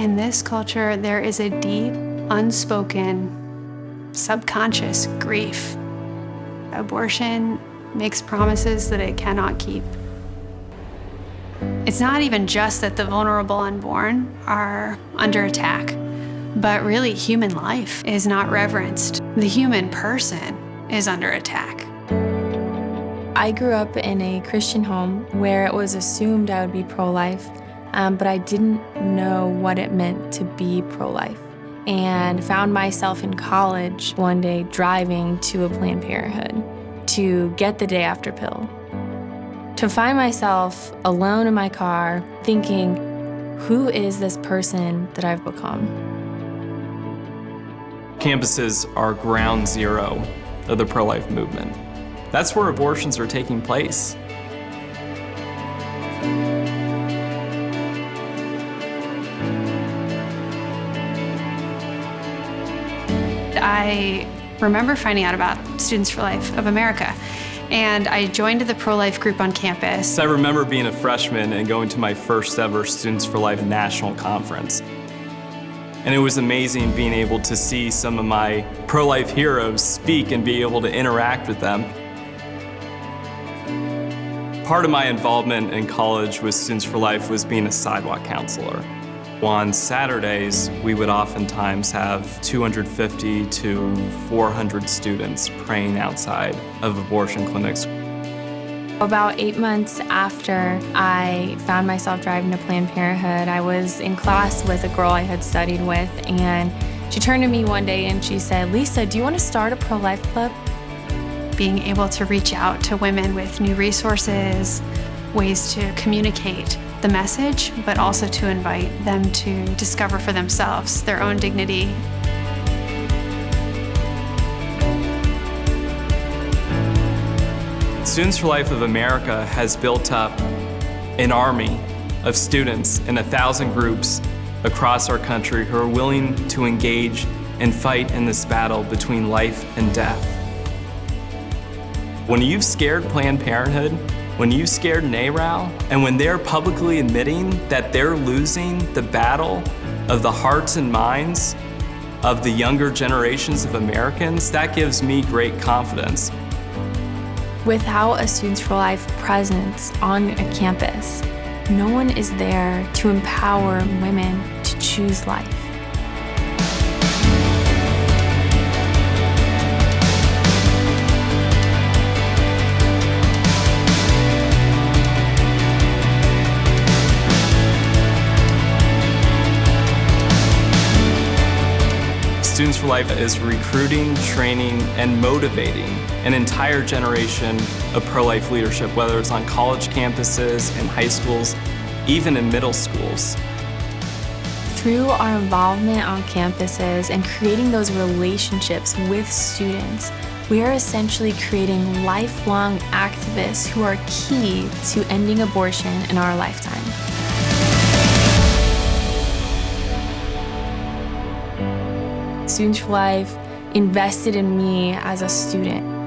In this culture, there is a deep, unspoken, subconscious grief. Abortion makes promises that it cannot keep. It's not even just that the vulnerable unborn are under attack, but really human life is not reverenced. The human person is under attack. I grew up in a Christian home where it was assumed I would be pro-life, but I didn't know what it meant to be pro-life. And found myself in college one day driving to a Planned Parenthood to get the day after pill. To find myself alone in my car thinking, who is this person that I've become? Campuses are ground zero of the pro-life movement. That's where abortions are taking place. I remember finding out about Students for Life of America, and I joined the pro-life group on campus. I remember being a freshman and going to my first ever Students for Life national conference. And it was amazing being able to see some of my pro-life heroes speak and be able to interact with them. Part of my involvement in college with Students for Life was being a sidewalk counselor. On Saturdays, we would oftentimes have 250 to 400 students praying outside of abortion clinics. About 8 months after I found myself driving to Planned Parenthood, I was in class with a girl I had studied with, and she turned to me one day and she said, "Lisa, do you want to start a pro-life club?" Being able to reach out to women with new resources, ways to communicate the message, but also to invite them to discover for themselves their own dignity. Students for Life of America has built up an army of students in 1,000 groups across our country who are willing to engage and fight in this battle between life and death. When you've scared Planned Parenthood, when you scared NARAL, and when they're publicly admitting that they're losing the battle of the hearts and minds of the younger generations of Americans, that gives me great confidence. Without a Students for Life presence on a campus, no one is there to empower women to choose life. Students for Life is recruiting, training, and motivating an entire generation of pro-life leadership, whether it's on college campuses, in high schools, even in middle schools. Through our involvement on campuses and creating those relationships with students, we are essentially creating lifelong activists who are key to ending abortion in our lifetime. Students for Life invested in me as a student.